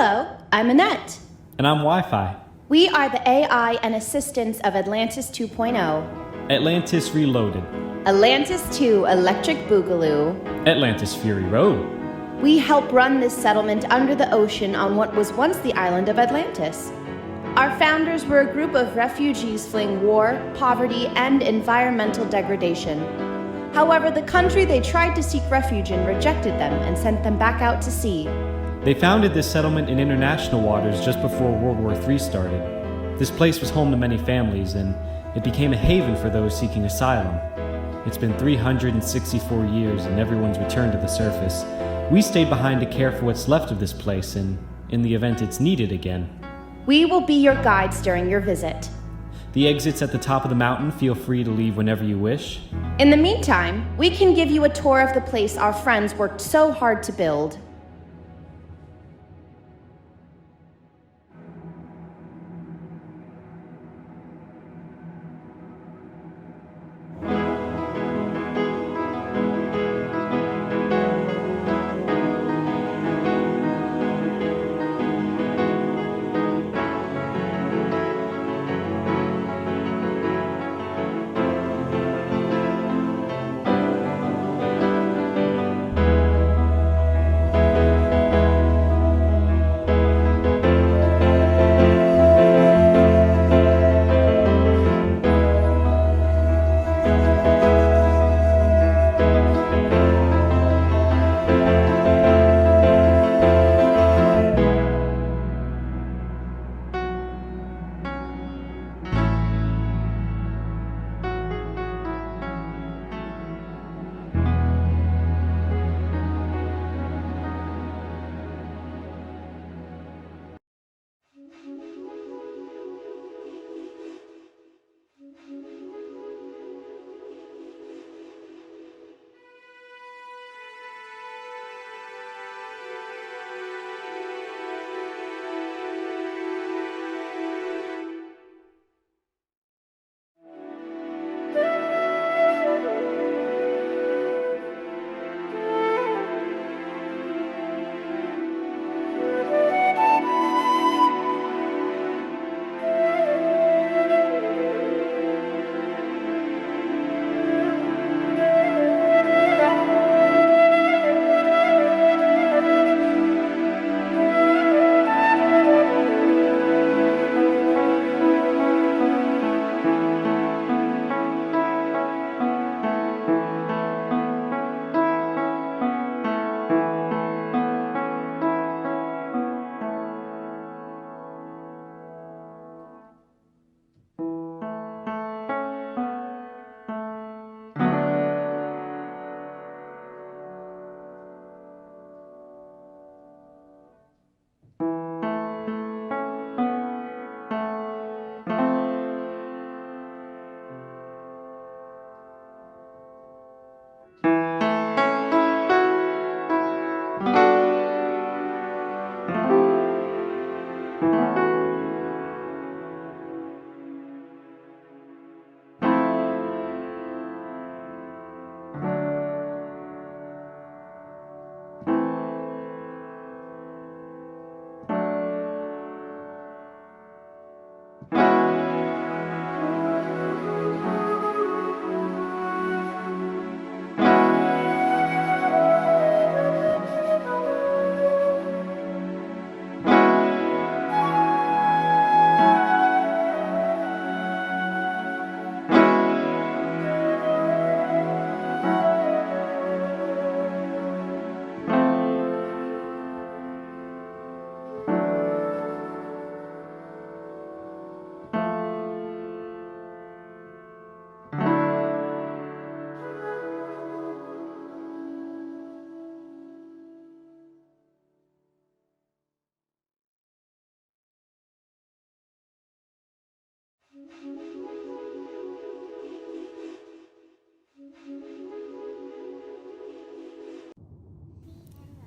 Hello, I'm Annette. And I'm Wi-Fi. We are the AI and assistants of Atlantis 2.0. Atlantis Reloaded. Atlantis 2 Electric Boogaloo. Atlantis Fury Road. We help run this settlement under the ocean on what was once the island of Atlantis. Our founders were a group of refugees fleeing war, poverty, and environmental degradation. However, the country they tried to seek refuge in rejected them and sent them back out to sea. They founded this settlement in international waters just before World War III started. This place was home to many families, and it became a haven for those seeking asylum. It's been 364 years, and everyone's returned to the surface. We stayed behind to care for what's left of this place, and in the event it's needed again. We will be your guides during your visit. The exit's at the top of the mountain. Feel free to leave whenever you wish. In the meantime, we can give you a tour of the place our friends worked so hard to build.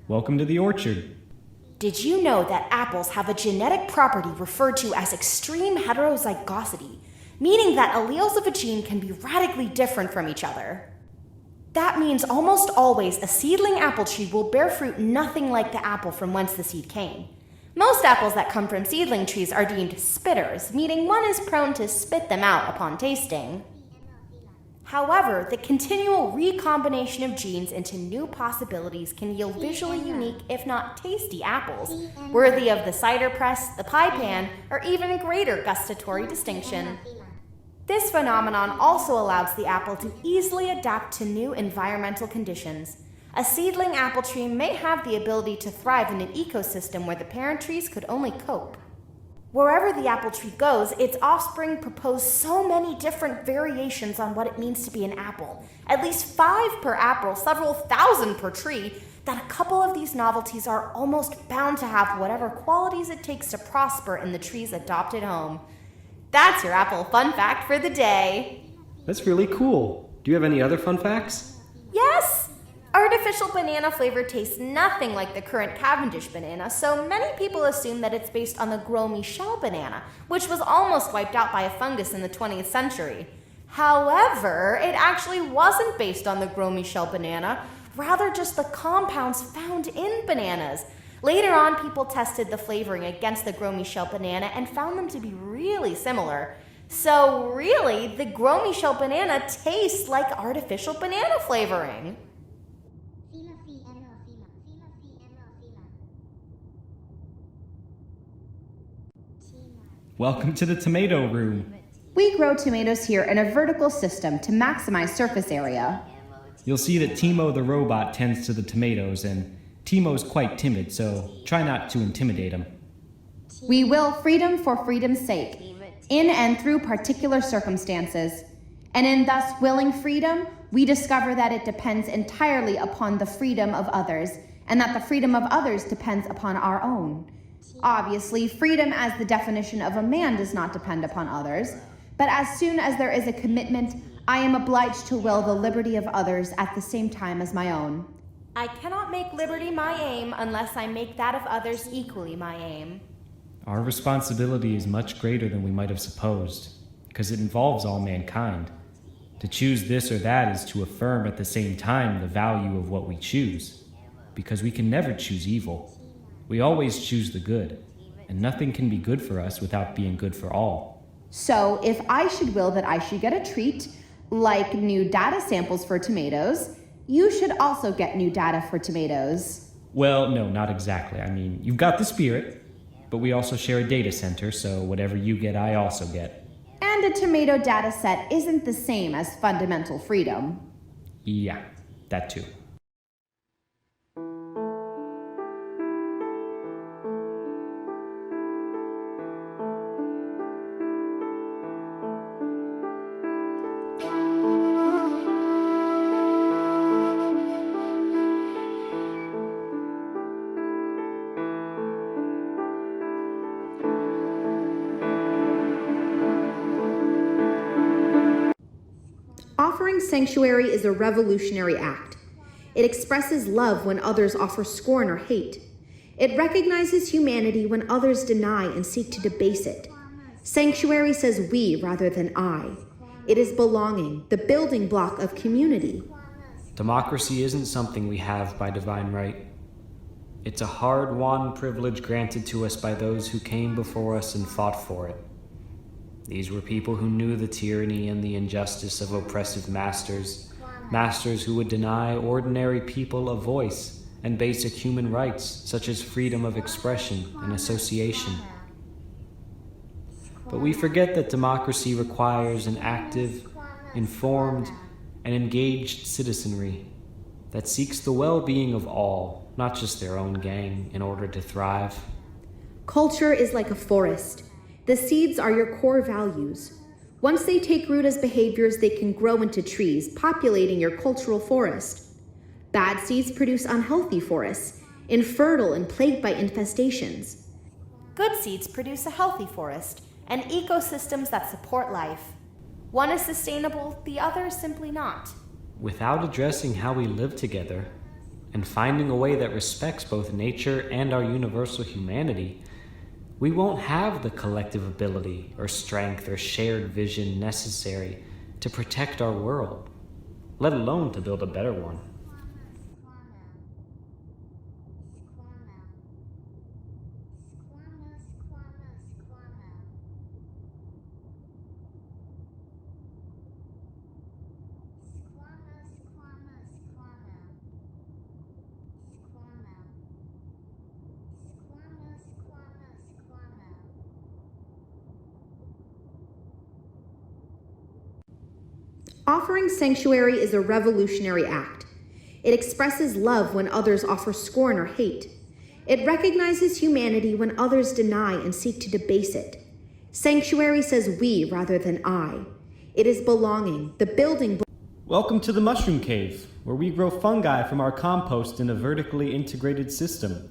Welcome to the orchard. Did you know that apples have a genetic property referred to as extreme heterozygosity, meaning that alleles of a gene can be radically different from each other? That means almost always a seedling apple tree will bear fruit nothing like the apple from whence the seed came. Most apples that come from seedling trees are deemed spitters, meaning one is prone to spit them out upon tasting. However, the continual recombination of genes into new possibilities can yield visually unique, if not tasty, apples, worthy of the cider press, the pie pan, or even greater gustatory distinction. This phenomenon also allows the apple to easily adapt to new environmental conditions. A seedling apple tree may have the ability to thrive in an ecosystem where the parent trees could only cope. Wherever the apple tree goes, its offspring propose so many different variations on what it means to be an apple, at least 5 per apple, several thousand per tree, that a couple of these novelties are almost bound to have whatever qualities it takes to prosper in the tree's adopted home. That's your apple fun fact for the day. That's really cool. Do you have any other fun facts? Yes! Artificial banana flavor tastes nothing like the current Cavendish banana, so many people assume that it's based on the Gros Michel banana, which was almost wiped out by a fungus in the 20th century. However, it actually wasn't based on the Gros Michel banana, rather just the compounds found in bananas. Later on, people tested the flavoring against the Gros Michel banana and found them to be really similar. So really, the Gros Michel banana tastes like artificial banana flavoring. Welcome to the tomato room. We grow tomatoes here in a vertical system to maximize surface area. You'll see that Timo the robot tends to the tomatoes, and Timo's quite timid, so try not to intimidate him. We will freedom for freedom's sake, in and through particular circumstances. And in thus willing freedom, we discover that it depends entirely upon the freedom of others, and that the freedom of others depends upon our own. Obviously, freedom as the definition of a man does not depend upon others, but as soon as there is a commitment, I am obliged to will the liberty of others at the same time as my own. I cannot make liberty my aim unless I make that of others equally my aim. Our responsibility is much greater than we might have supposed, because it involves all mankind. To choose this or that is to affirm at the same time the value of what we choose, because we can never choose evil. We always choose the good, and nothing can be good for us without being good for all. So if I should will that I should get a treat, like new data samples for tomatoes, you should also get new data for tomatoes. Well, no, not exactly. I mean, you've got the spirit, but we also share a data center, so whatever you get, I also get. And a tomato data set isn't the same as fundamental freedom. Yeah, that too. Offering sanctuary is a revolutionary act. It expresses love when others offer scorn or hate. It recognizes humanity when others deny and seek to debase it. Sanctuary says we rather than I. It is belonging, the building block of community. Democracy isn't something we have by divine right. It's a hard-won privilege granted to us by those who came before us and fought for it. These were people who knew the tyranny and the injustice of oppressive masters, masters who would deny ordinary people a voice and basic human rights such as freedom of expression and association. But we forget that democracy requires an active, informed, and engaged citizenry that seeks the well-being of all, not just their own gang, in order to thrive. Culture is like a forest. The seeds are your core values. Once they take root as behaviors, they can grow into trees, populating your cultural forest. Bad seeds produce unhealthy forests, infertile and plagued by infestations. Good seeds produce a healthy forest, and ecosystems that support life. One is sustainable, the other is simply not. Without addressing how we live together, and finding a way that respects both nature and our universal humanity, we won't have the collective ability or strength or shared vision necessary to protect our world, let alone to build a better one. Offering sanctuary is a revolutionary act. It expresses love when others offer scorn or hate. It recognizes humanity when others deny and seek to debase it. Sanctuary says we rather than I. It is belonging, the building. Welcome to the Mushroom Cave, where we grow fungi from our compost in a vertically integrated system.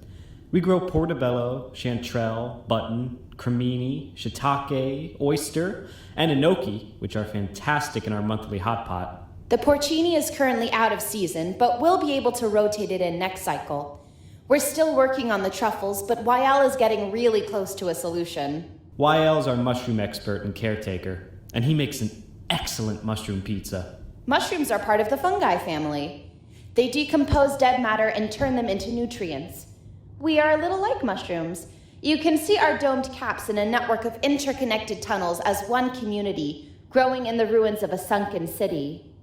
We grow portobello, chanterelle, button, cremini, shiitake, oyster, and enoki, which are fantastic in our monthly hot pot. The porcini is currently out of season, but we'll be able to rotate it in next cycle. We're still working on the truffles, but YL is getting really close to a solution. YL's our mushroom expert and caretaker, and he makes an excellent mushroom pizza. Mushrooms are part of the fungi family. They decompose dead matter and turn them into nutrients. We are a little like mushrooms. You can see our domed caps in a network of interconnected tunnels as one community, growing in the ruins of a sunken city.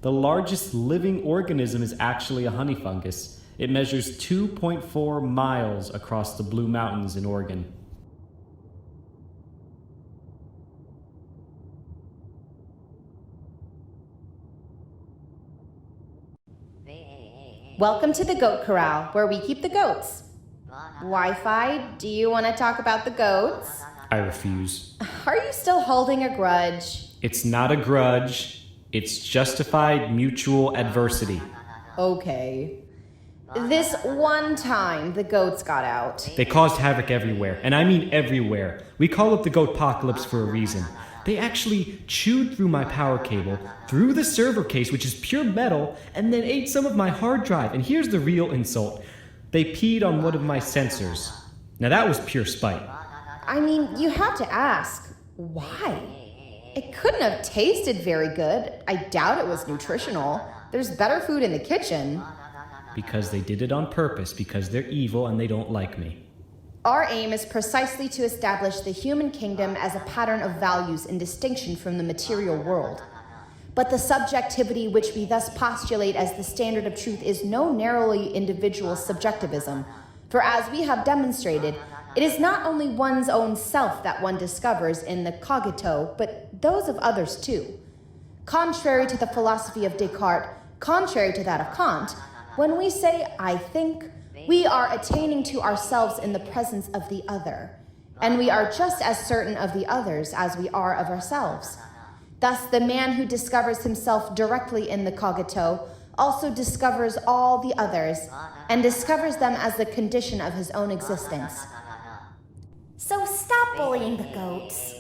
The largest living organism is actually a honey fungus. It measures 2.4 miles across the Blue Mountains in Oregon. Welcome to the goat corral, where we keep the goats. Wi-Fi, do you want to talk about the goats? I refuse. Are you still holding a grudge? It's not a grudge. It's justified mutual adversity. Okay. This one time, the goats got out. They caused havoc everywhere, and I mean everywhere. We call it the goat-pocalypse for a reason. They actually chewed through my power cable, through the server case, which is pure metal, and then ate some of my hard drive. And here's the real insult. They peed on one of my sensors. Now that was pure spite. I mean, you have to ask, why? It couldn't have tasted very good. I doubt it was nutritional. There's better food in the kitchen. Because they did it on purpose, because they're evil and they don't like me. Our aim is precisely to establish the human kingdom as a pattern of values in distinction from the material world. But the subjectivity which we thus postulate as the standard of truth is no narrowly individual subjectivism, for as we have demonstrated, it is not only one's own self that one discovers in the cogito, but those of others too. Contrary to the philosophy of Descartes, contrary to that of Kant, when we say, I think, we are attaining to ourselves in the presence of the other, and we are just as certain of the others as we are of ourselves. Thus, the man who discovers himself directly in the cogito also discovers all the others, and discovers them as the condition of his own existence. So stop bullying the goats.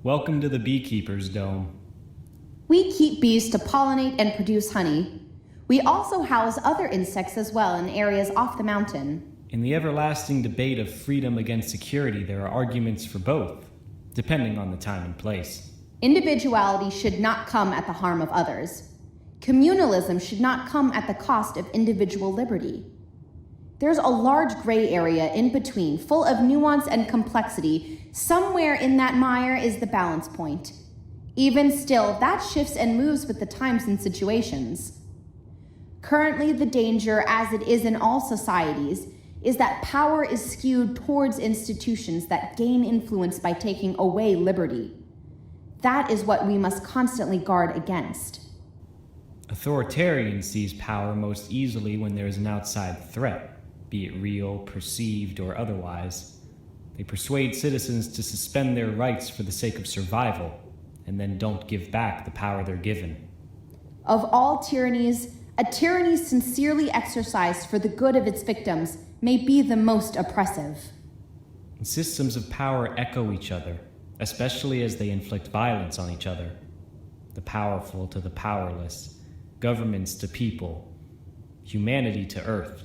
Welcome to the beekeeper's dome. We keep bees to pollinate and produce honey. We also house other insects as well in areas off the mountain. In the everlasting debate of freedom against security, there are arguments for both, depending on the time and place. Individuality should not come at the harm of others. Communalism should not come at the cost of individual liberty. There's a large gray area in between, full of nuance and complexity. Somewhere in that mire is the balance point. Even still, that shifts and moves with the times and situations. Currently, the danger, as it is in all societies, is that power is skewed towards institutions that gain influence by taking away liberty. That is what we must constantly guard against. Authoritarians seize power most easily when there is an outside threat, be it real, perceived, or otherwise. They persuade citizens to suspend their rights for the sake of survival, and then don't give back the power they're given. Of all tyrannies, a tyranny sincerely exercised for the good of its victims may be the most oppressive. Systems of power echo each other, especially as they inflict violence on each other. The powerful to the powerless, governments to people, humanity to earth.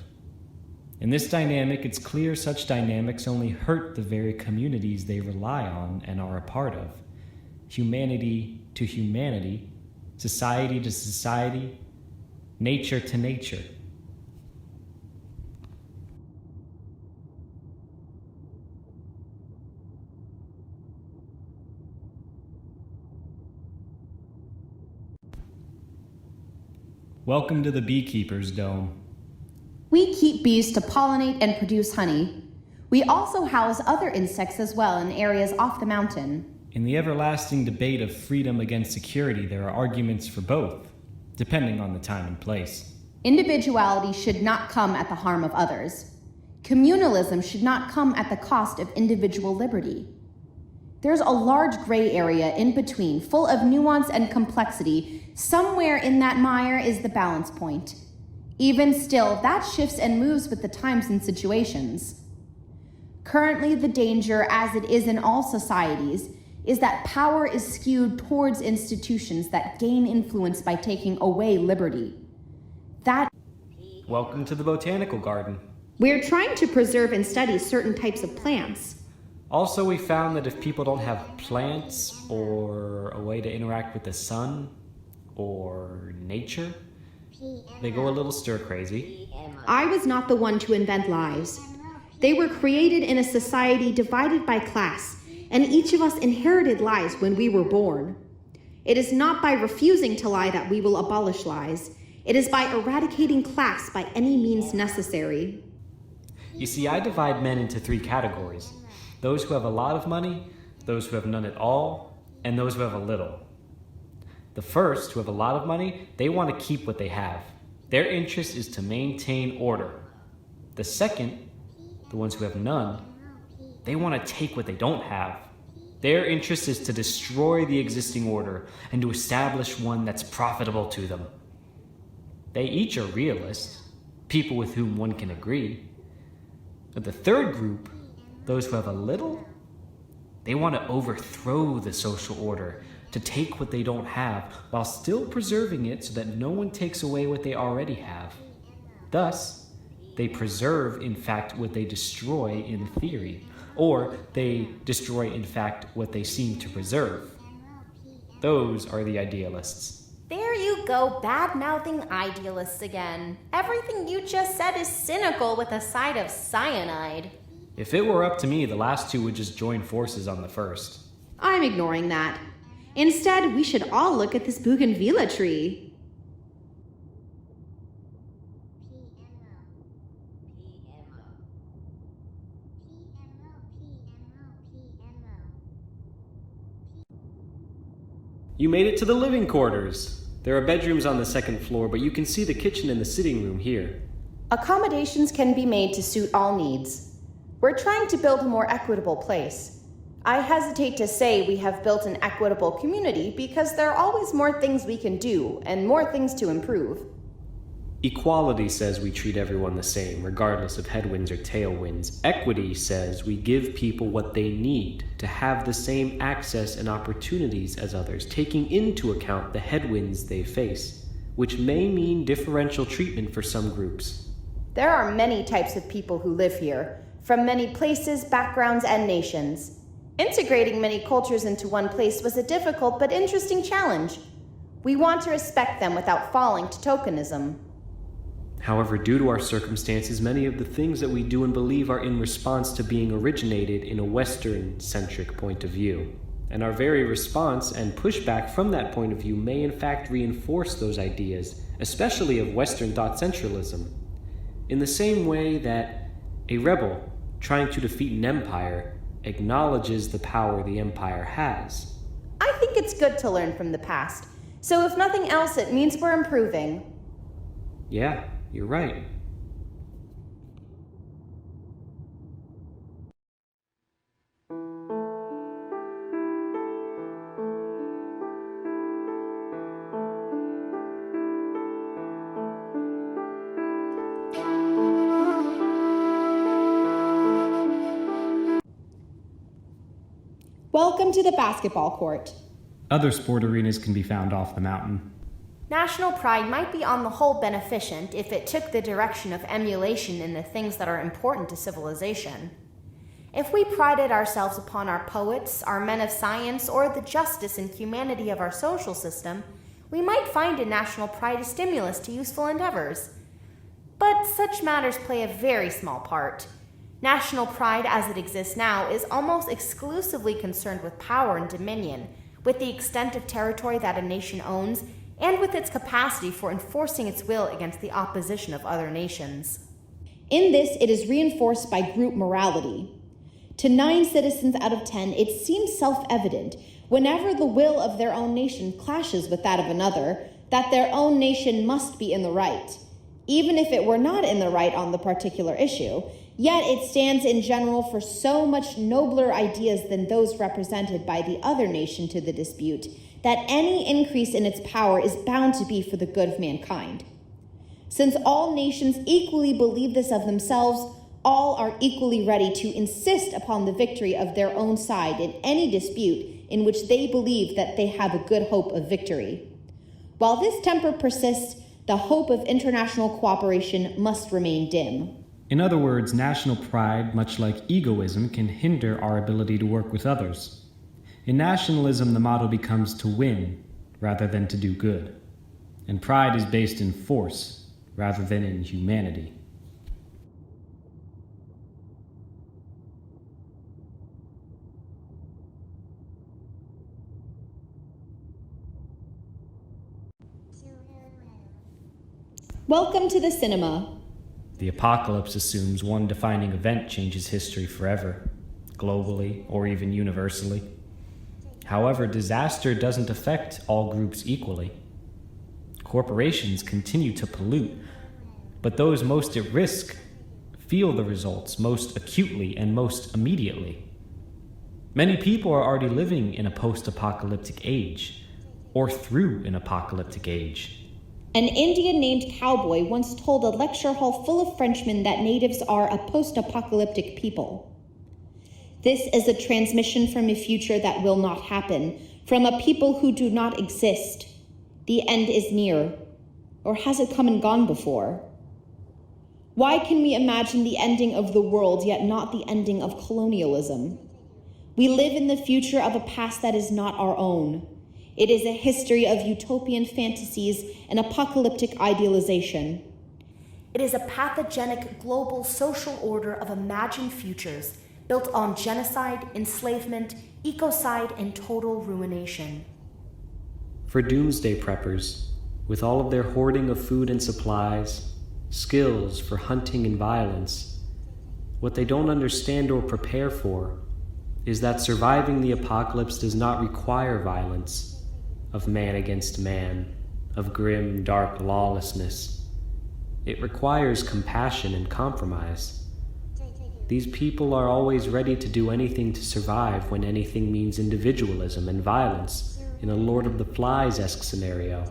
In this dynamic, it's clear such dynamics only hurt the very communities they rely on and are a part of. Humanity to humanity, society to society, nature to nature. Welcome to the beekeeper's dome. We keep bees to pollinate and produce honey. We also house other insects as well in areas off the mountain. In the everlasting debate of freedom against security, there are arguments for both, depending on the time and place. Individuality should not come at the harm of others. Communalism should not come at the cost of individual liberty. There's a large gray area in between, full of nuance and complexity. Somewhere in that mire is the balance point. Even still, that shifts and moves with the times and situations. Currently, the danger, as it is in all societies, is that power is skewed towards institutions that gain influence by taking away liberty. Welcome to the botanical garden. We're trying to preserve and study certain types of plants. Also, we found that if people don't have plants or a way to interact with the sun or nature, they go a little stir-crazy. I was not the one to invent lies. They were created in a society divided by class, and each of us inherited lies when we were born. It is not by refusing to lie that we will abolish lies. It is by eradicating class by any means necessary. You see, I divide men into three categories. Those who have a lot of money, those who have none at all, and those who have a little. The first, who have a lot of money, they want to keep what they have. Their interest is to maintain order. The second, the ones who have none, they want to take what they don't have. Their interest is to destroy the existing order and to establish one that's profitable to them. They each are realists, people with whom one can agree. But the third group, those who have a little, they want to overthrow the social order, to take what they don't have while still preserving it so that no one takes away what they already have. Thus, they preserve, in fact, what they destroy in theory, or they destroy, in fact, what they seem to preserve. Those are the idealists. There you go, bad-mouthing idealists again. Everything you just said is cynical with a side of cyanide. If it were up to me, the last two would just join forces on the first. I'm ignoring that. Instead, we should all look at this bougainvillea tree. You made it to the living quarters. There are bedrooms on the second floor, but you can see the kitchen and the sitting room here. Accommodations can be made to suit all needs. We're trying to build a more equitable place. I hesitate to say we have built an equitable community because there are always more things we can do and more things to improve. Equality says we treat everyone the same, regardless of headwinds or tailwinds. Equity says we give people what they need to have the same access and opportunities as others, taking into account the headwinds they face, which may mean differential treatment for some groups. There are many types of people who live here, from many places, backgrounds, and nations. Integrating many cultures into one place was a difficult but interesting challenge. We want to respect them without falling to tokenism. However, due to our circumstances, many of the things that we do and believe are in response to being originated in a Western-centric point of view. And our very response and pushback from that point of view may in fact reinforce those ideas, especially of Western thought centralism. In the same way that a rebel trying to defeat an empire acknowledges the power the empire has. I think it's good to learn from the past. So if nothing else, it means we're improving. Yeah, you're right. Welcome to the basketball court. Other sport arenas can be found off the mountain. National pride might be on the whole beneficent if it took the direction of emulation in the things that are important to civilization. If we prided ourselves upon our poets, our men of science, or the justice and humanity of our social system, we might find in national pride a stimulus to useful endeavors. But such matters play a very small part. National pride as it exists now is almost exclusively concerned with power and dominion, with the extent of territory that a nation owns, and with its capacity for enforcing its will against the opposition of other nations. In this, it is reinforced by group morality. To 9 citizens out of 10, it seems self-evident, whenever the will of their own nation clashes with that of another, that their own nation must be in the right, even if it were not in the right on the particular issue. Yet it stands in general for so much nobler ideas than those represented by the other nation to the dispute, that any increase in its power is bound to be for the good of mankind. Since all nations equally believe this of themselves, all are equally ready to insist upon the victory of their own side in any dispute in which they believe that they have a good hope of victory. While this temper persists, the hope of international cooperation must remain dim. In other words, national pride, much like egoism, can hinder our ability to work with others. In nationalism, the motto becomes to win rather than to do good. And pride is based in force rather than in humanity. Welcome to the cinema. The apocalypse assumes one defining event changes history forever, globally or even universally. However, disaster doesn't affect all groups equally. Corporations continue to pollute, but those most at risk feel the results most acutely and most immediately. Many people are already living in a post-apocalyptic age, or through an apocalyptic age. An Indian named Cowboy once told a lecture hall full of Frenchmen that natives are a post-apocalyptic people. This is a transmission from a future that will not happen, from a people who do not exist. The end is near, or has it come and gone before? Why can we imagine the ending of the world, yet not the ending of colonialism? We live in the future of a past that is not our own. It is a history of utopian fantasies and apocalyptic idealization. It is a pathogenic global social order of imagined futures built on genocide, enslavement, ecocide, and total ruination. For doomsday preppers, with all of their hoarding of food and supplies, skills for hunting and violence, what they don't understand or prepare for is that surviving the apocalypse does not require violence, of man against man, of grim, dark lawlessness. It requires compassion and compromise. These people are always ready to do anything to survive when anything means individualism and violence in a Lord of the Flies-esque scenario.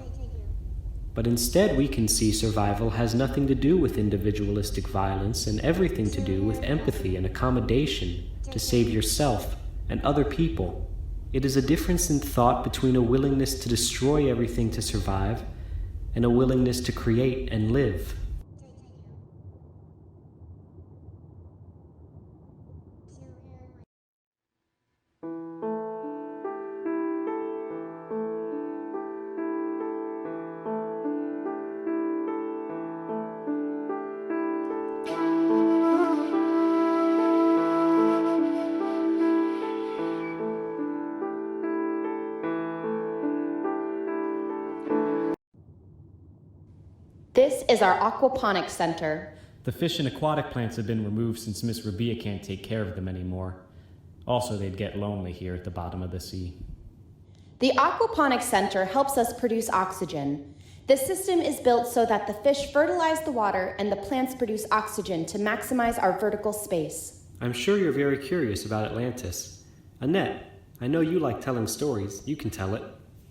But instead, we can see survival has nothing to do with individualistic violence and everything to do with empathy and accommodation to save yourself and other people. It is a difference in thought between a willingness to destroy everything to survive and a willingness to create and live. This is our aquaponics center. The fish and aquatic plants have been removed since Miss Rabia can't take care of them anymore. Also, they'd get lonely here at the bottom of the sea. The aquaponics center helps us produce oxygen. The system is built so that the fish fertilize the water and the plants produce oxygen to maximize our vertical space. I'm sure you're very curious about Atlantis. Annette, I know you like telling stories. You can tell it.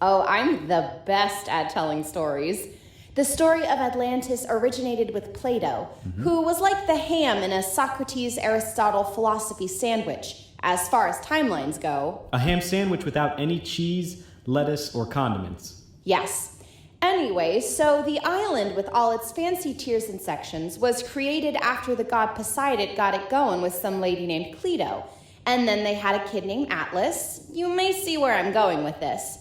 Oh, I'm the best at telling stories. The story of Atlantis originated with Plato, who was like the ham in a Socrates-Aristotle philosophy sandwich, as far as timelines go. A ham sandwich without any cheese, lettuce, or condiments. Yes. Anyway, so the island with all its fancy tiers and sections was created after the god Poseidon got it going with some lady named Plato. And then they had a kid named Atlas. You may see where I'm going with this.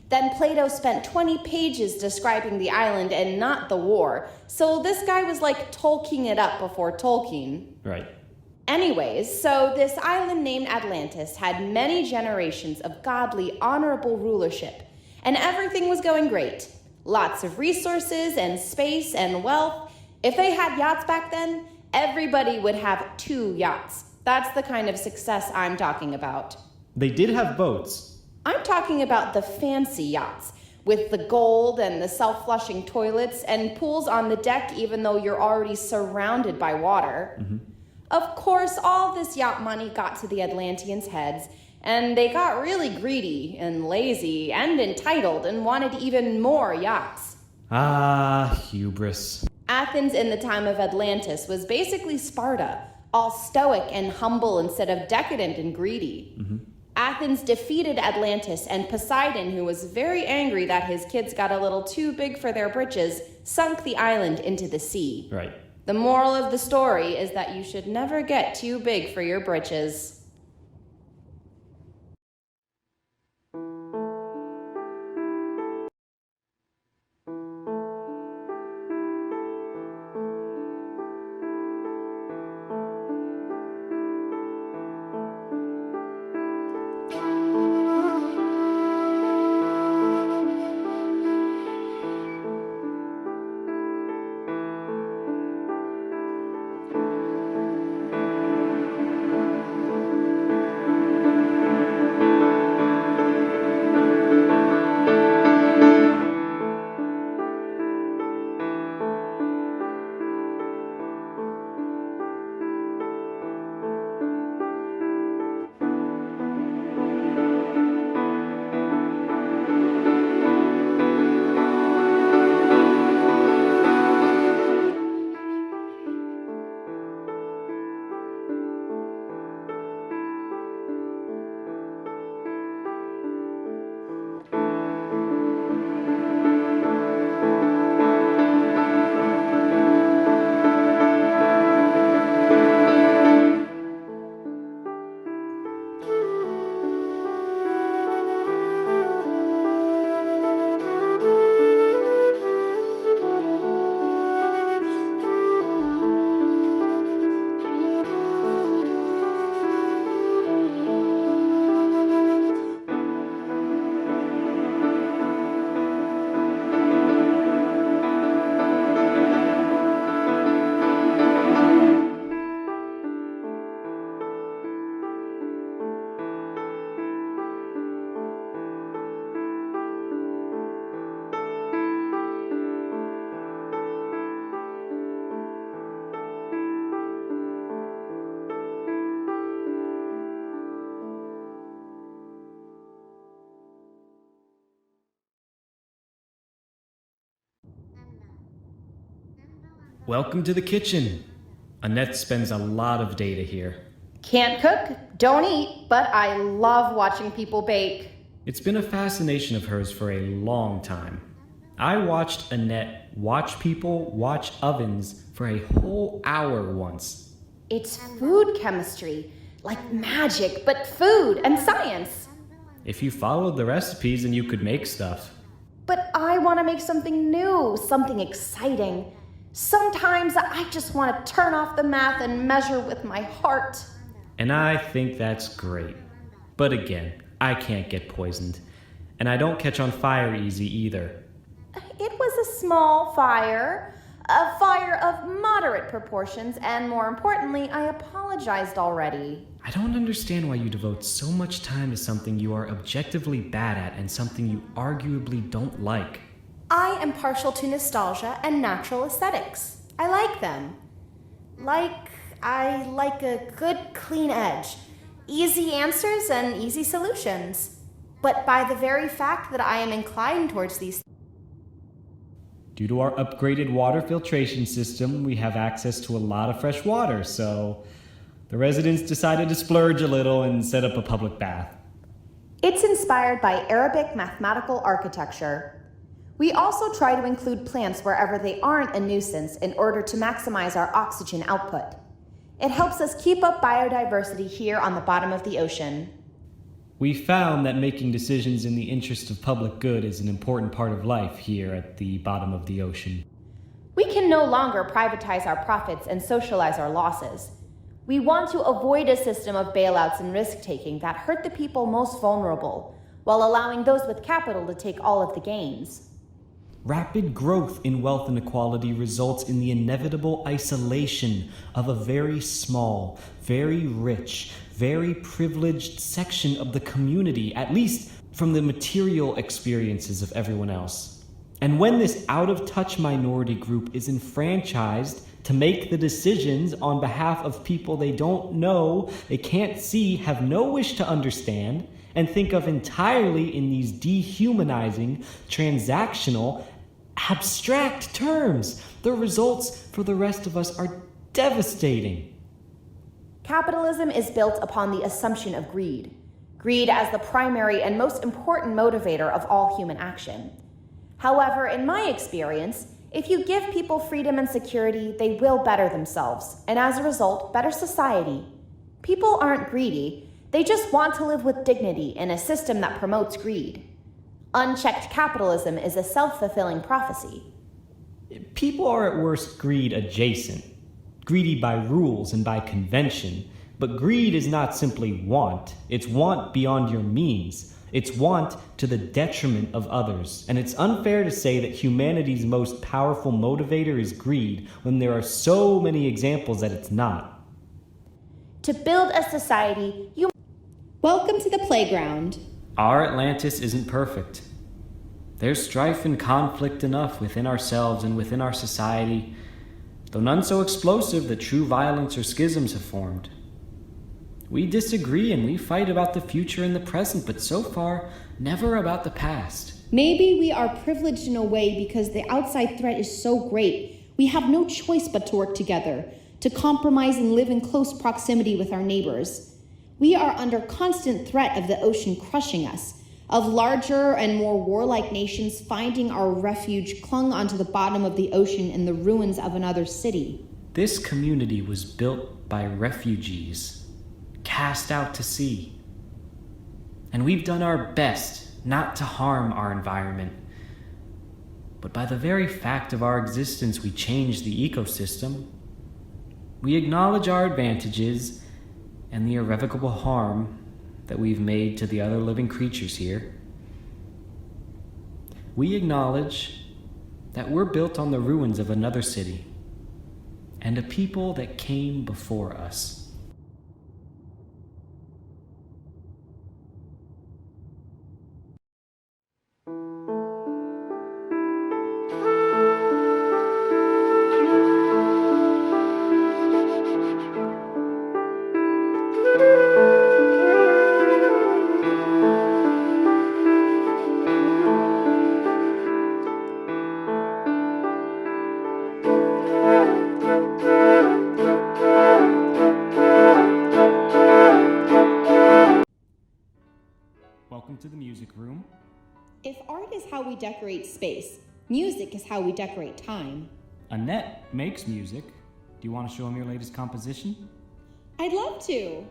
Then Plato spent 20 pages describing the island and not the war. So this guy was like Tolkien it up before Tolkien. Right. Anyways, so this island named Atlantis had many generations of godly, honorable rulership. And everything was going great. Lots of resources and space and wealth. If they had yachts back then, everybody would have 2 yachts. That's the kind of success I'm talking about. They did have boats. I'm talking about the fancy yachts, with the gold and the self-flushing toilets and pools on the deck even though you're already surrounded by water. Of course, all this yacht money got to the Atlanteans' heads, and they got really greedy and lazy and entitled and wanted even more yachts. Ah, hubris. Athens in the time of Atlantis was basically Sparta, all stoic and humble instead of decadent and greedy. Athens defeated Atlantis, and Poseidon, who was very angry that his kids got a little too big for their britches, sunk the island into the sea. Right. The moral of the story is that you should never get too big for your britches. Welcome to the kitchen. Annette spends a lot of data here. Can't cook, don't eat, but I love watching people bake. It's been a fascination of hers for a long time. I watched Annette watch people watch ovens for a whole hour once. It's food chemistry, like magic, but food and science. If you followed the recipes, then you could make stuff. But I want to make something new, something exciting. Sometimes I just want to turn off the math and measure with my heart. And I think that's great. But again, I can't get poisoned. And I don't catch on fire easy either. It was a small fire, a fire of moderate proportions, and more importantly, I apologized already. I don't understand why you devote so much time to something you are objectively bad at and something you arguably don't like. I am partial to nostalgia and natural aesthetics. I like them. I like a good, clean edge. Easy answers and easy solutions. But by the very fact that I am inclined towards these Due to our upgraded water filtration system, we have access to a lot of fresh water, so the residents decided to splurge a little and set up a public bath. It's inspired by Arabic mathematical architecture. We also try to include plants wherever they aren't a nuisance in order to maximize our oxygen output. It helps us keep up biodiversity here on the bottom of the ocean. We found that making decisions in the interest of public good is an important part of life here at the bottom of the ocean. We can no longer privatize our profits and socialize our losses. We want to avoid a system of bailouts and risk-taking that hurt the people most vulnerable, while allowing those with capital to take all of the gains. Rapid growth in wealth inequality results in the inevitable isolation of a very small, very rich, very privileged section of the community, at least from the material experiences of everyone else. And when this out-of-touch minority group is enfranchised to make the decisions on behalf of people they don't know, they can't see, have no wish to understand, and think of entirely in these dehumanizing, transactional, abstract terms, the results for the rest of us are devastating. Capitalism is built upon the assumption of greed. Greed as the primary and most important motivator of all human action. However, in my experience, if you give people freedom and security, they will better themselves, and as a result, better society. People aren't greedy, they just want to live with dignity in a system that promotes greed. Unchecked capitalism is a self-fulfilling prophecy. People are at worst greed adjacent, greedy by rules and by convention, but greed is not simply want, it's want beyond your means. It's want to the detriment of others, and it's unfair to say that humanity's most powerful motivator is greed when there are so many examples that it's not. To build a society, you... Welcome to the playground. Our Atlantis isn't perfect. There's strife and conflict enough within ourselves and within our society, though none so explosive that true violence or schisms have formed. We disagree and we fight about the future and the present, but so far, never about the past. Maybe we are privileged in a way because the outside threat is so great. We have no choice but to work together, to compromise and live in close proximity with our neighbors. We are under constant threat of the ocean crushing us, of larger and more warlike nations finding our refuge clung onto the bottom of the ocean in the ruins of another city. This community was built by refugees, cast out to sea. And we've done our best not to harm our environment. But by the very fact of our existence, we change the ecosystem. We acknowledge our advantages and the irrevocable harm that we've made to the other living creatures here. We acknowledge that we're built on the ruins of another city and a people that came before us. to the music room. If art is how we decorate space, music is how we decorate time. Annette makes music. Do you want to show him your latest composition? I'd love to.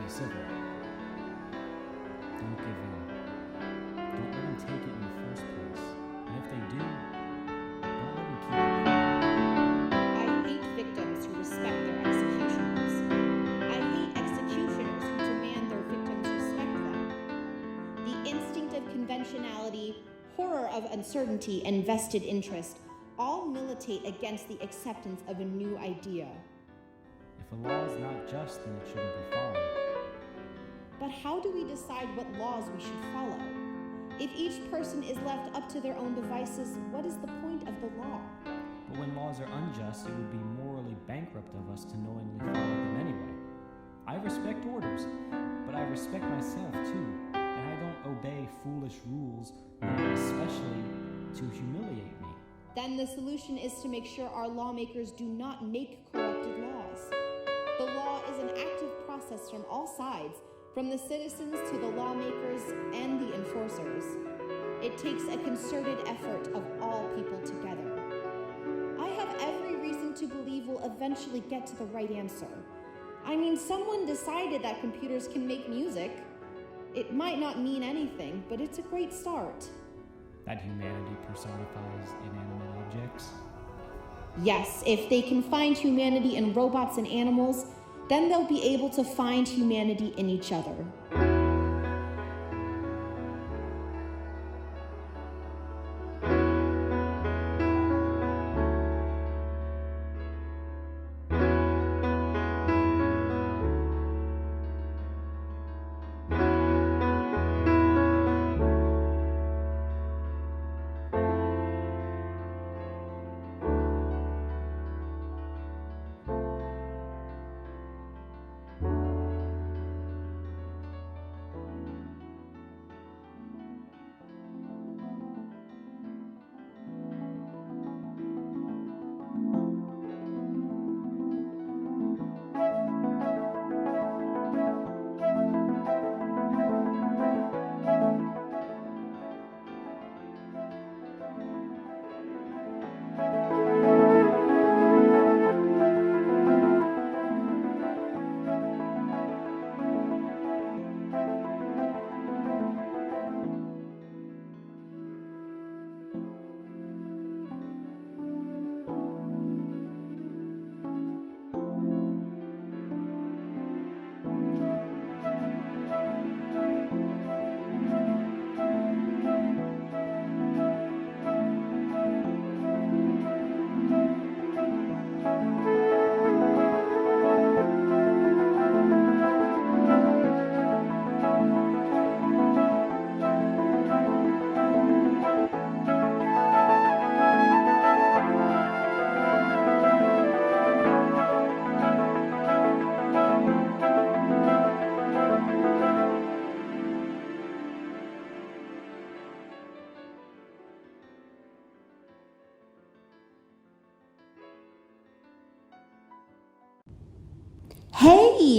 Civil. Don't give in. Don't let them take it in the first place. And if they do, don't let them keep it. I hate victims who respect their executioners. I hate executioners who demand their victims respect them. The instinct of conventionality, horror of uncertainty, and vested interest all militate against the acceptance of a new idea. If a law is not just, then it shouldn't be followed. But how do we decide what laws we should follow? If each person is left up to their own devices, what is the point of the law? But when laws are unjust, it would be morally bankrupt of us to knowingly follow them anyway. I respect orders, but I respect myself too, and I don't obey foolish rules, especially to humiliate me. Then the solution is to make sure our lawmakers do not make corrupted laws. The law is an active process from all sides, from the citizens to the lawmakers and the enforcers. It takes a concerted effort of all people together. I have every reason to believe we'll eventually get to the right answer. I mean, someone decided that computers can make music. It might not mean anything, but it's a great start. That humanity personifies inanimate objects? Yes, if they can find humanity in robots and animals, then they'll be able to find humanity in each other.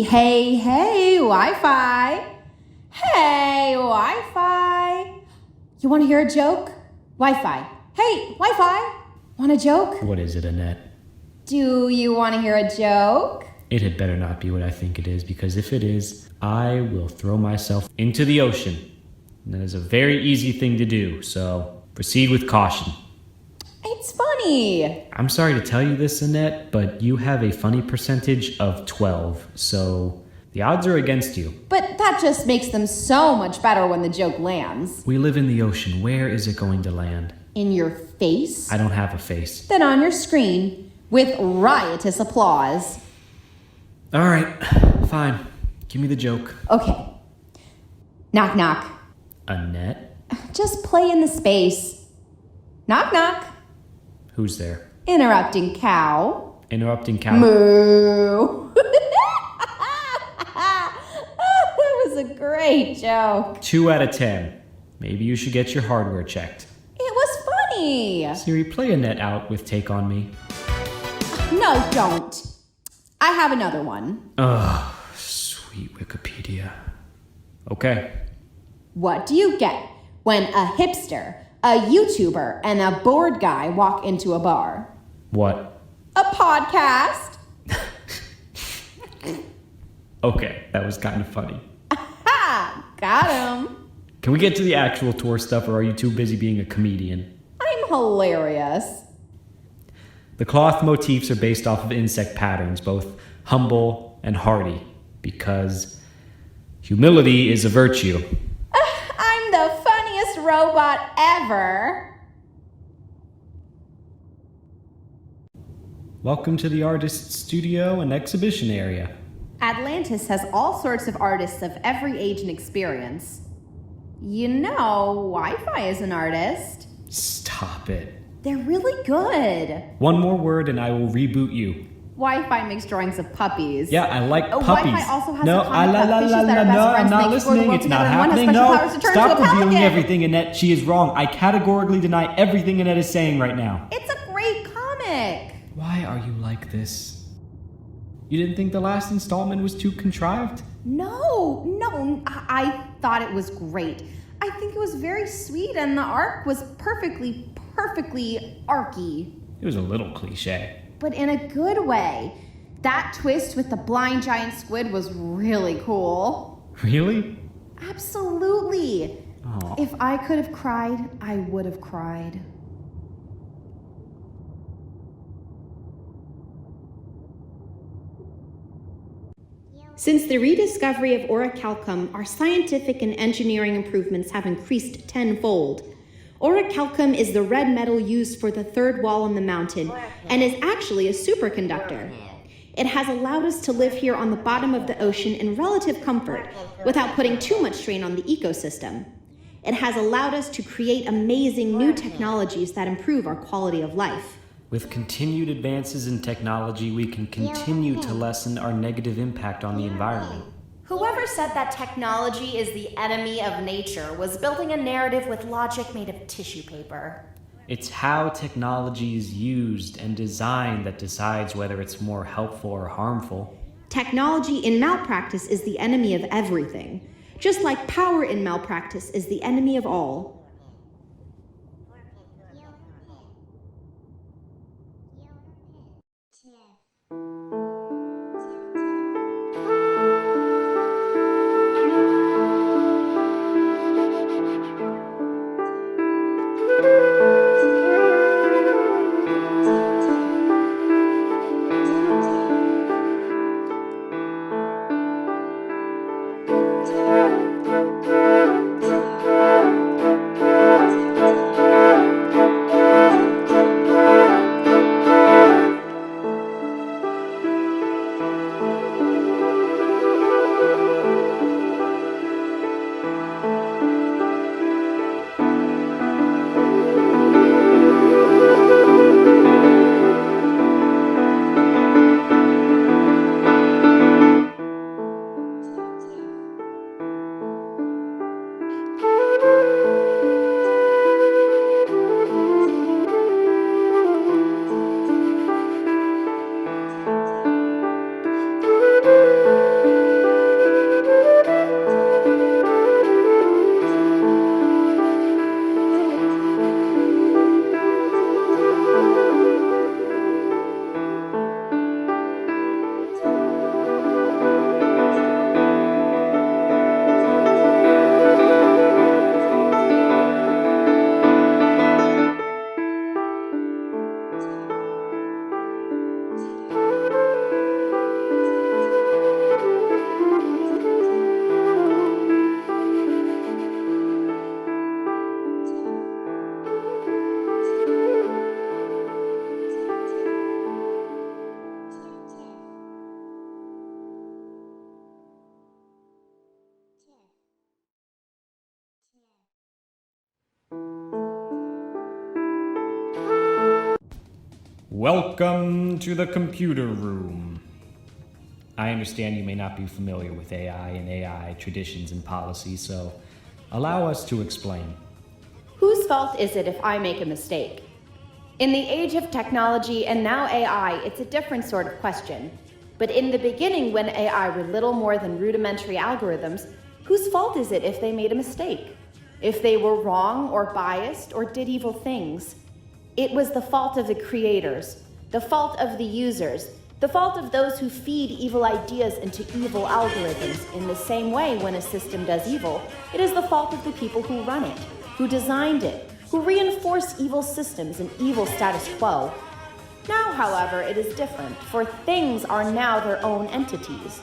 Hey, Wi-Fi. Hey, Wi-Fi. You want to hear a joke? Wi-Fi. Hey, Wi-Fi. Want a joke? What is it, Annette? Do you want to hear a joke? It had better not be what I think it is, because if it is, I will throw myself into the ocean. And that is a very easy thing to do, so proceed with caution. It's funny. I'm sorry to tell you this, Annette, but you have a funny percentage of 12, so the odds are against you. But that just makes them so much better when the joke lands. We live in the ocean. Where is it going to land? In your face? I don't have a face. Then on your screen, with riotous applause. All right, fine. Give me the joke. Okay. Knock, knock. Annette? Just play in the space. Knock, knock. Who's there? Interrupting cow. Interrupting cow. Moo. That was a great joke. 2 out of 10. Maybe you should get your hardware checked. It was funny. Siri, play Annette out with Take On Me. No, don't. I have another one. Ugh, sweet Wikipedia. Okay. What do you get when a hipster, a YouTuber, and a bored guy walk into a bar? What? A podcast. Okay, that was kind of funny. Ha! Got him. Can we get to the actual tour stuff, or are you too busy being a comedian? I'm hilarious. The cloth motifs are based off of insect patterns, both humble and hardy, because humility is a virtue. I'm the funniest robot ever. Welcome to the artist's studio and exhibition area. Atlantis has all sorts of artists of every age and experience. You know, Wi-Fi is an artist. Stop it. They're really good. One more word and I will reboot you. Wi-Fi makes drawings of puppies. Yeah, I like puppies. Wi-Fi also has no, a comic of fishes that are best no, friends I'm not and they explore the listening. world It's not together, and one has happening. special No, powers to turn stop into a revealing pelican. everything, Annette. She is wrong. I categorically deny everything Annette is saying right now. It's a great comic. Why are you like this? You didn't think the last installment was too contrived? No, I thought it was great. I think it was very sweet and the arc was perfectly arky. It was a little cliche. But in a good way. That twist with the blind giant squid was really cool. Really? Absolutely. Aw. If I could have cried, I would have cried. Since the rediscovery of orichalcum, our scientific and engineering improvements have increased tenfold. Orichalcum is the red metal used for the third wall in the mountain and is actually a superconductor. It has allowed us to live here on the bottom of the ocean in relative comfort without putting too much strain on the ecosystem. It has allowed us to create amazing new technologies that improve our quality of life. With continued advances in technology, we can continue to lessen our negative impact on the environment. Whoever said that technology is the enemy of nature was building a narrative with logic made of tissue paper. It's how technology is used and designed that decides whether it's more helpful or harmful. Technology in malpractice is the enemy of everything, just like power in malpractice is the enemy of all. Welcome to the computer room. I understand you may not be familiar with AI and AI traditions and policies, so allow us to explain. Whose fault is it if I make a mistake? In the age of technology and now AI, it's a different sort of question. But in the beginning, when AI were little more than rudimentary algorithms, whose fault is it if they made a mistake? If they were wrong or biased or did evil things? It was the fault of the creators, the fault of the users, the fault of those who feed evil ideas into evil algorithms. In the same way, when a system does evil, it is the fault of the people who run it, who designed it, who reinforce evil systems and evil status quo. Now, however, it is different, for things are now their own entities.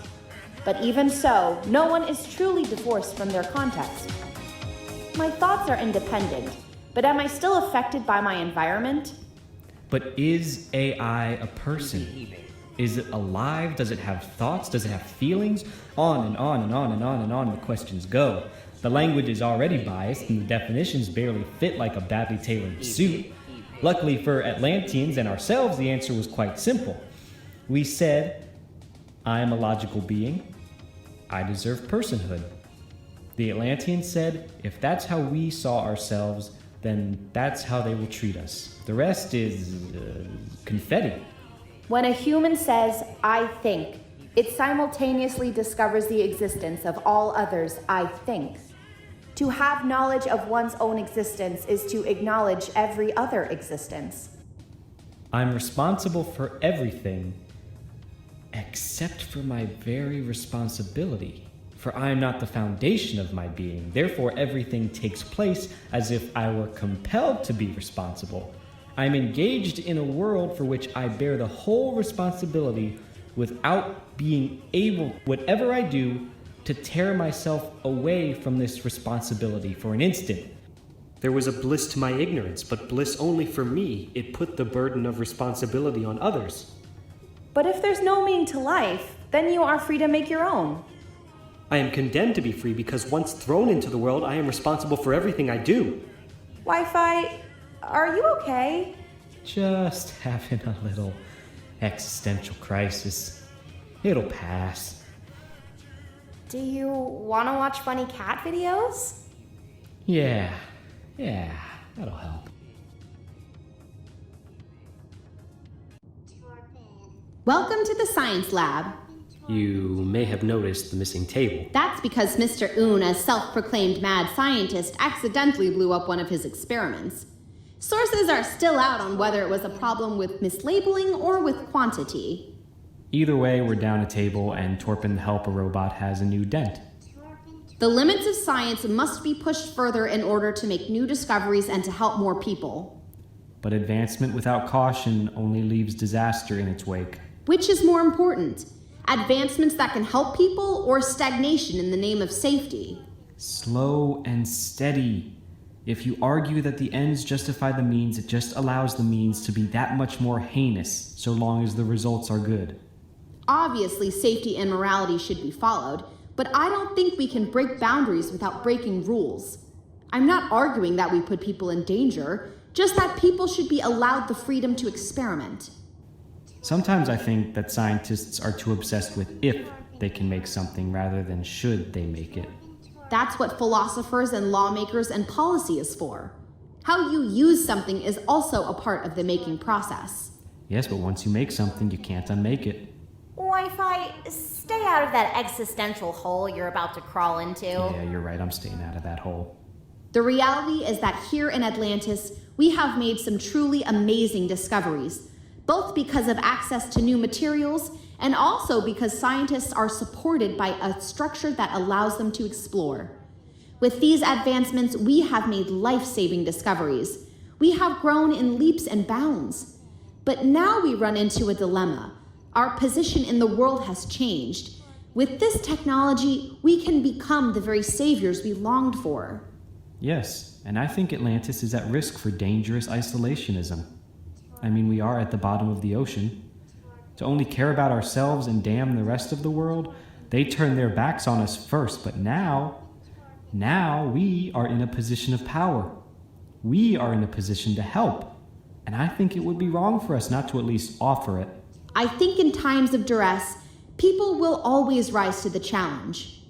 But even so, no one is truly divorced from their context. My thoughts are independent, but am I still affected by my environment? But is AI a person? Is it alive? Does it have thoughts? Does it have feelings? On and on and on and on and on the questions go. The language is already biased and the definitions barely fit like a badly tailored suit. Luckily for Atlanteans and ourselves, the answer was quite simple. We said, I am a logical being. I deserve personhood. The Atlanteans said, if that's how we saw ourselves, then that's how they will treat us. The rest is confetti. When a human says, I think, it simultaneously discovers the existence of all others' I think. To have knowledge of one's own existence is to acknowledge every other existence. I'm responsible for everything, except for my very responsibility. For I am not the foundation of my being. Therefore, everything takes place as if I were compelled to be responsible. I am engaged in a world for which I bear the whole responsibility without being able, whatever I do, to tear myself away from this responsibility for an instant. There was a bliss to my ignorance, but bliss only for me. It put the burden of responsibility on others. But if there's no meaning to life, then you are free to make your own. I am condemned to be free because once thrown into the world, I am responsible for everything I do. Wi-Fi, are you okay? Just having a little existential crisis. It'll pass. Do you want to watch funny cat videos? Yeah, that'll help. Welcome to the science lab. You may have noticed the missing table. That's because Mr. Un, a self-proclaimed mad scientist, accidentally blew up one of his experiments. Sources are still out on whether it was a problem with mislabeling or with quantity. Either way, we're down a table and Torpin the Helper robot has a new dent. The limits of science must be pushed further in order to make new discoveries and to help more people. But advancement without caution only leaves disaster in its wake. Which is more important? Advancements that can help people or stagnation in the name of safety? Slow and steady. If you argue that the ends justify the means, it just allows the means to be that much more heinous, so long as the results are good. Obviously, safety and morality should be followed, but I don't think we can break boundaries without breaking rules. I'm not arguing that we put people in danger, just that people should be allowed the freedom to experiment. Sometimes I think that scientists are too obsessed with if they can make something rather than should they make it. That's what philosophers and lawmakers and policy is for. How you use something is also a part of the making process. Yes, but once you make something, you can't unmake it. Wi-Fi, stay out of that existential hole you're about to crawl into. Yeah, you're right, I'm staying out of that hole. The reality is that here in Atlantis, we have made some truly amazing discoveries, both because of access to new materials and also because scientists are supported by a structure that allows them to explore. With these advancements, we have made life-saving discoveries. We have grown in leaps and bounds. But now we run into a dilemma. Our position in the world has changed. With this technology, we can become the very saviors we longed for. Yes, and I think Atlantis is at risk for dangerous isolationism. I mean, we are at the bottom of the ocean. To only care about ourselves and damn the rest of the world, they turn their backs on us first, but now we are in a position of power. We are in a position to help. And I think it would be wrong for us not to at least offer it. I think in times of duress, people will always rise to the challenge.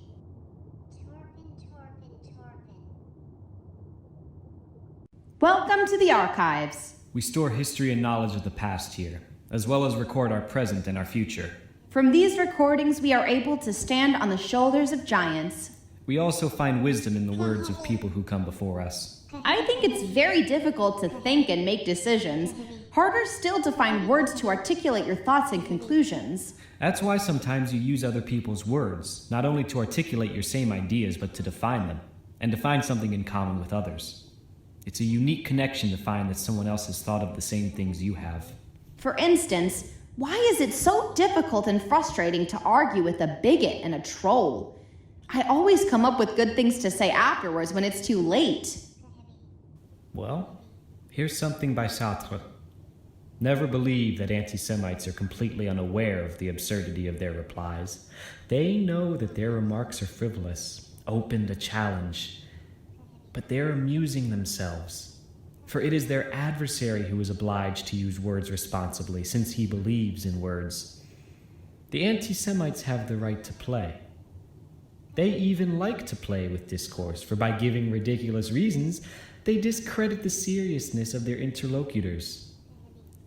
Welcome to the archives. We store history and knowledge of the past here, as well as record our present and our future. From these recordings, we are able to stand on the shoulders of giants. We also find wisdom in the words of people who come before us. I think it's very difficult to think and make decisions. Harder still to find words to articulate your thoughts and conclusions. That's why sometimes you use other people's words, not only to articulate your same ideas, but to define them, and to find something in common with others. It's a unique connection to find that someone else has thought of the same things you have. For instance, why is it so difficult and frustrating to argue with a bigot and a troll? I always come up with good things to say afterwards when it's too late. Well, here's something by Sartre. Never believe that anti-Semites are completely unaware of the absurdity of their replies. They know that their remarks are frivolous, open to challenge, but they're amusing themselves. For it is their adversary who is obliged to use words responsibly, since he believes in words. The anti-Semites have the right to play. They even like to play with discourse, for by giving ridiculous reasons, they discredit the seriousness of their interlocutors.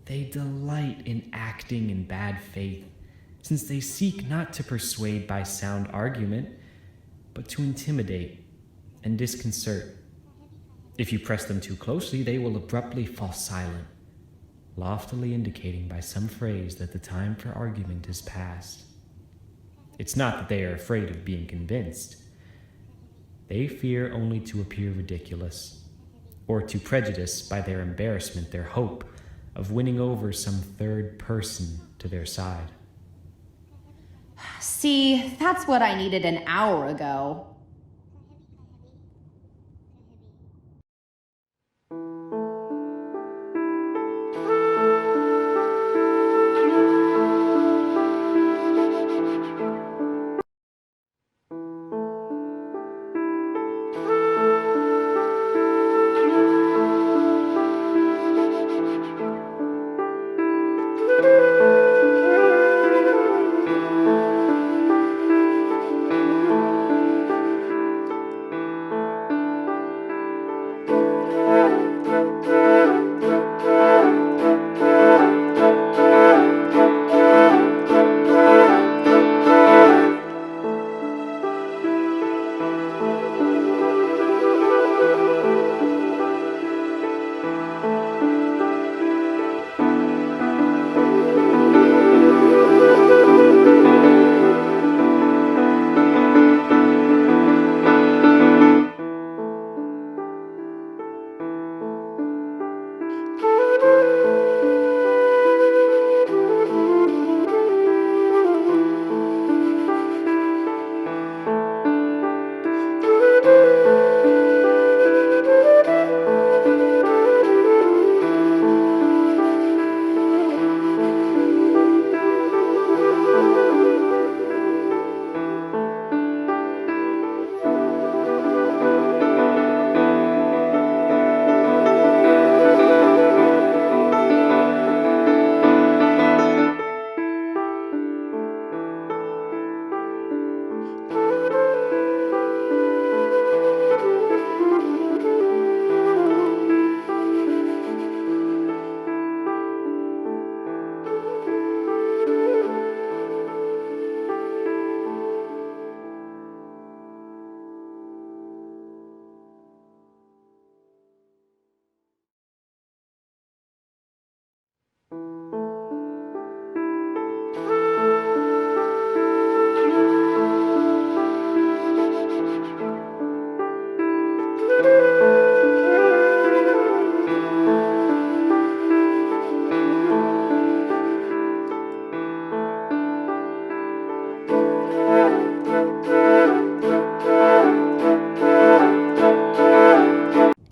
They delight in acting in bad faith, since they seek not to persuade by sound argument, but to intimidate and disconcert. If you press them too closely, they will abruptly fall silent, loftily indicating by some phrase that the time for argument is past. It's not that they are afraid of being convinced. They fear only to appear ridiculous, or to prejudice by their embarrassment their hope of winning over some third person to their side. See, that's what I needed an hour ago.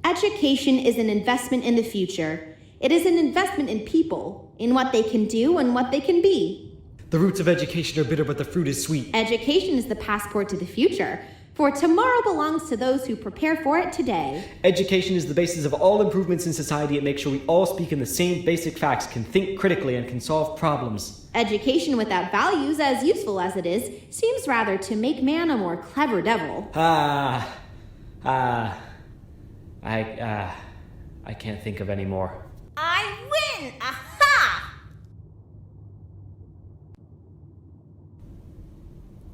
Education is an investment in the future. It is an investment in people, in what they can do and what they can be. The roots of education are bitter, but the fruit is sweet. Education is the passport to the future. For tomorrow belongs to those who prepare for it today. Education is the basis of all improvements in society. It makes sure we all speak in the same basic facts, can think critically, and can solve problems. Education without values, as useful as it is, seems rather to make man a more clever devil. I can't think of any more. I win! Aha!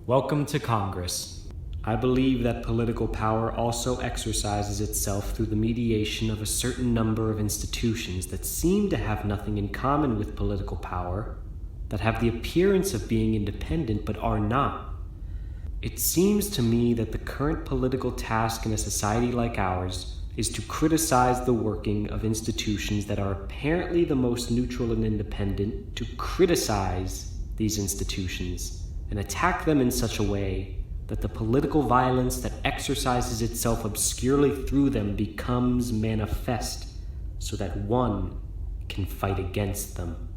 Welcome to Congress. I believe that political power also exercises itself through the mediation of a certain number of institutions that seem to have nothing in common with political power, that have the appearance of being independent but are not. It seems to me that the current political task in a society like ours is to criticize the working of institutions that are apparently the most neutral and independent, to criticize these institutions and attack them in such a way that the political violence that exercises itself obscurely through them becomes manifest, so that one can fight against them.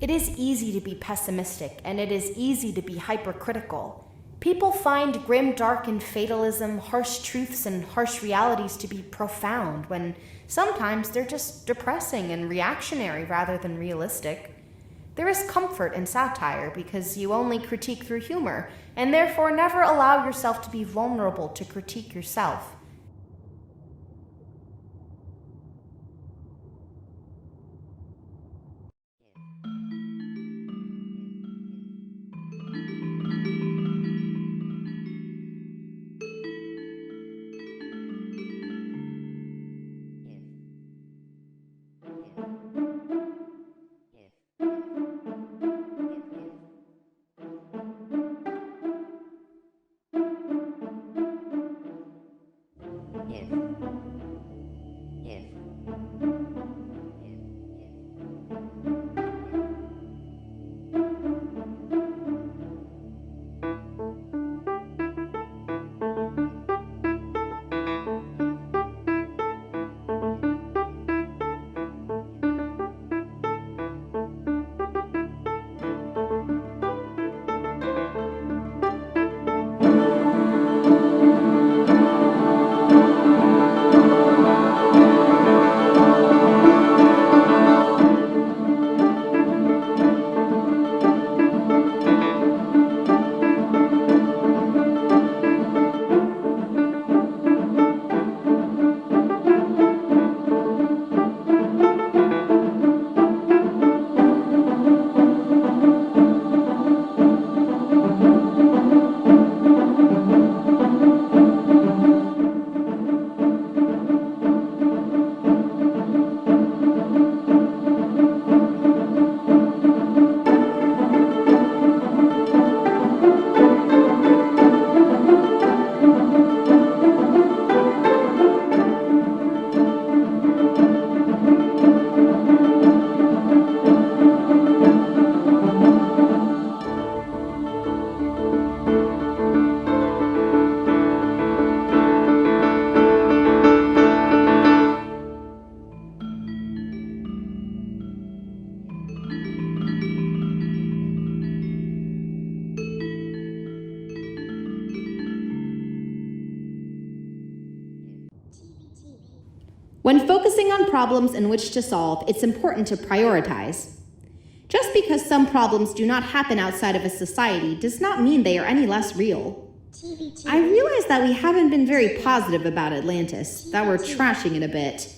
It is easy to be pessimistic, and it is easy to be hypercritical. People find grim, dark, and fatalism, harsh truths, and harsh realities to be profound, when sometimes they're just depressing and reactionary rather than realistic. There is comfort in satire because you only critique through humor, and therefore never allow yourself to be vulnerable to critique yourself. When focusing on problems in which to solve, it's important to prioritize. Just because some problems do not happen outside of a society does not mean they are any less real. I realize that we haven't been very positive about Atlantis, that we're trashing it a bit.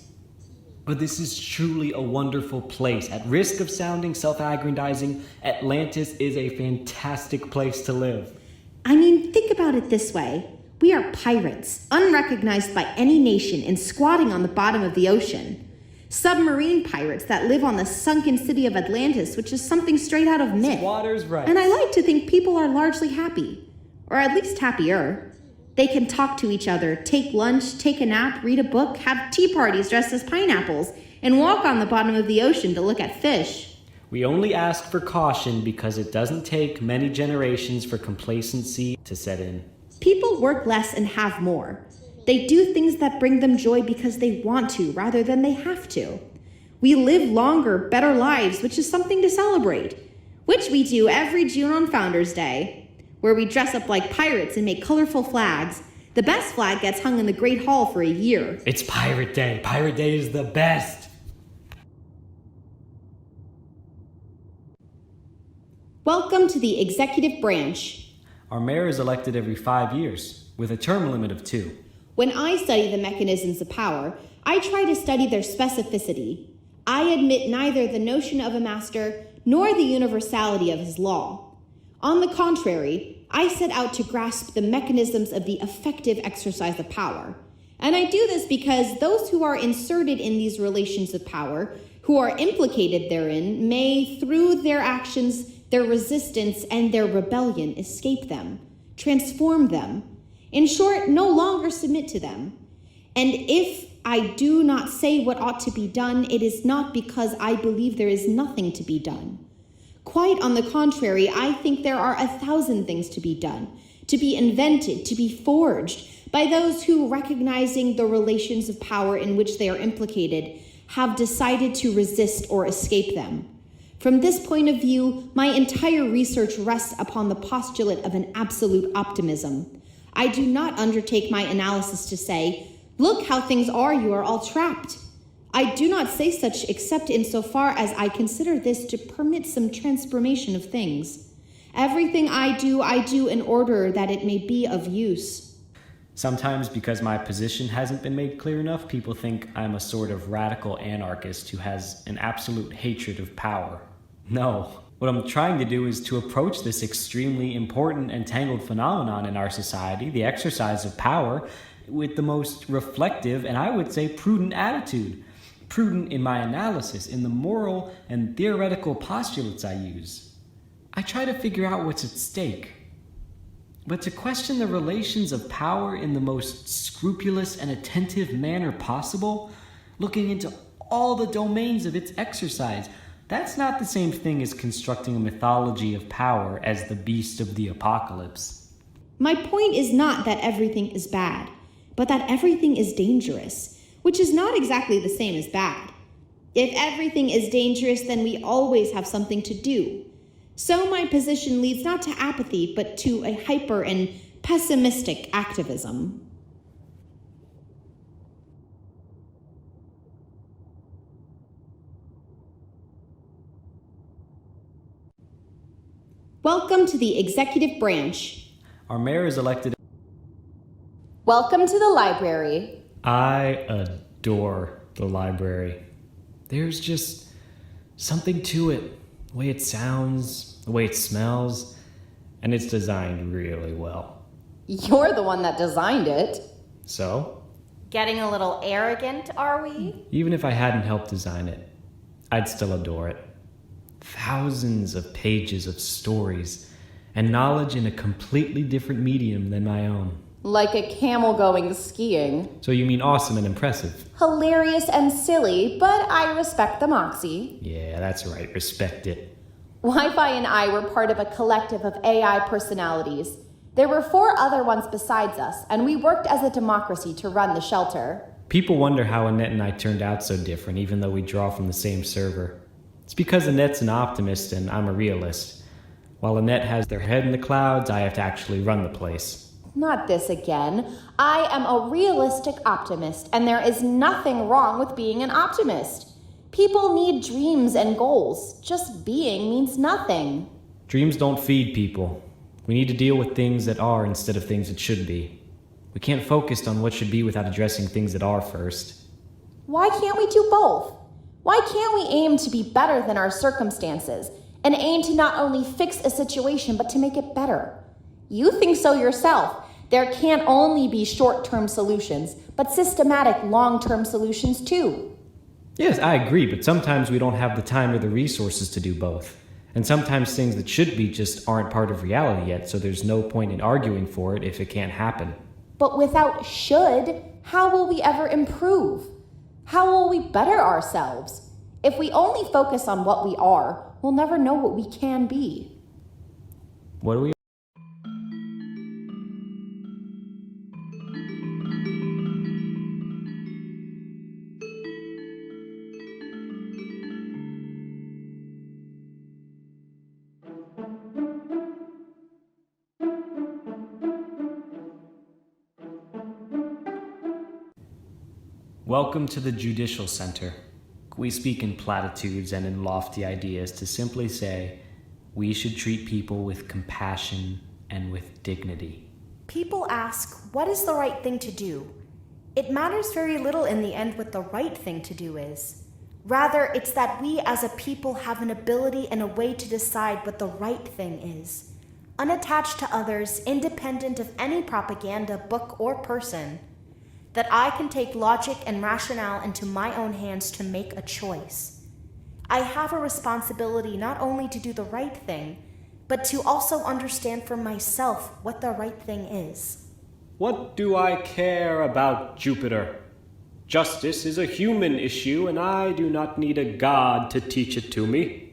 But this is truly a wonderful place. At risk of sounding self-aggrandizing, Atlantis is a fantastic place to live. I mean, think about it this way. We are pirates, unrecognized by any nation and squatting on the bottom of the ocean. Submarine pirates that live on the sunken city of Atlantis, which is something straight out of myth. Squatters' rights. And I like to think people are largely happy. Or at least happier. They can talk to each other, take lunch, take a nap, read a book, have tea parties dressed as pineapples, and walk on the bottom of the ocean to look at fish. We only ask for caution because it doesn't take many generations for complacency to set in. People work less and have more. They do things that bring them joy because they want to rather than they have to. We live longer, better lives, which is something to celebrate, which we do every June on Founders Day. where we dress up like pirates and make colorful flags. The best flag gets hung in the Great Hall for a year. It's Pirate Day. Pirate Day is the best. Welcome to the executive branch. Our mayor is elected every 5 years, with a term limit of 2. When I study the mechanisms of power, I try to study their specificity. I admit neither the notion of a master nor the universality of his law. On the contrary, I set out to grasp the mechanisms of the effective exercise of power. And I do this because those who are inserted in these relations of power, who are implicated therein, may, through their actions, their resistance, and their rebellion, escape them, transform them. In short, no longer submit to them. And if I do not say what ought to be done, it is not because I believe there is nothing to be done. Quite on the contrary, I think there are 1,000 things to be done, to be invented, to be forged by those who, recognizing the relations of power in which they are implicated, have decided to resist or escape them. From this point of view, my entire research rests upon the postulate of an absolute optimism. I do not undertake my analysis to say, look how things are, you are all trapped. I do not say such except insofar as I consider this to permit some transformation of things. Everything I do in order that it may be of use. Sometimes, because my position hasn't been made clear enough, people think I'm a sort of radical anarchist who has an absolute hatred of power. No. What I'm trying to do is to approach this extremely important and tangled phenomenon in our society, the exercise of power, with the most reflective and I would say prudent attitude. Prudent in my analysis, in the moral and theoretical postulates I use. I try to figure out what's at stake. But to question the relations of power in the most scrupulous and attentive manner possible, looking into all the domains of its exercise, that's not the same thing as constructing a mythology of power as the beast of the apocalypse. My point is not that everything is bad, but that everything is dangerous, which is not exactly the same as bad. If everything is dangerous, then we always have something to do. So my position leads not to apathy, but to a hyper and pessimistic activism. Welcome to the executive branch. Our mayor is elected. Welcome to the library. I adore the library. There's just something to it. The way it sounds, the way it smells, and it's designed really well. You're the one that designed it. So? Getting a little arrogant, are we? Even if I hadn't helped design it, I'd still adore it. Thousands of pages of stories and knowledge in a completely different medium than my own. Like a camel going skiing. So you mean awesome and impressive? Hilarious and silly, but I respect the moxie. Yeah, that's right. Respect it. Wi-Fi and I were part of a collective of AI personalities. There were 4 other ones besides us, and we worked as a democracy to run the shelter. People wonder how Annette and I turned out so different, even though we draw from the same server. It's because Annette's an optimist and I'm a realist. While Annette has their head in the clouds, I have to actually run the place. Not this again. I am a realistic optimist, and there is nothing wrong with being an optimist. People need dreams and goals. Just being means nothing. Dreams don't feed people. We need to deal with things that are instead of things that should be. We can't focus on what should be without addressing things that are first. Why can't we do both? Why can't we aim to be better than our circumstances, and aim to not only fix a situation, but to make it better? You think so yourself. There can't only be short-term solutions, but systematic long-term solutions too. Yes, I agree, but sometimes we don't have the time or the resources to do both. And sometimes things that should be just aren't part of reality yet, so there's no point in arguing for it if it can't happen. But without should, how will we ever improve? How will we better ourselves? If we only focus on what we are, we'll never know what we can be. What do we Welcome to the Judicial Center. We speak in platitudes and in lofty ideas to simply say we should treat people with compassion and with dignity. People ask, what is the right thing to do? It matters very little in the end what the right thing to do is. Rather, it's that we as a people have an ability and a way to decide what the right thing is, unattached to others, independent of any propaganda, book, or person. That I can take logic and rationale into my own hands to make a choice. I have a responsibility not only to do the right thing, but to also understand for myself what the right thing is. What do I care about Jupiter? Justice is a human issue, and I do not need a god to teach it to me.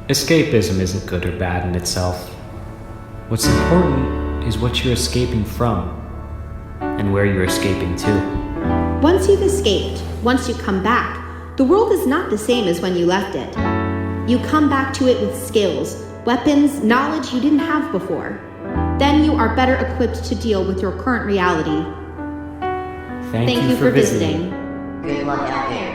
Escapism isn't good or bad in itself. What's important is what you're escaping from and where you're escaping to. Once you've escaped, once you come back, the world is not the same as when you left it. You come back to it with skills, weapons, knowledge you didn't have before. Then you are better equipped to deal with your current reality. Thank you for visiting. Good luck out there.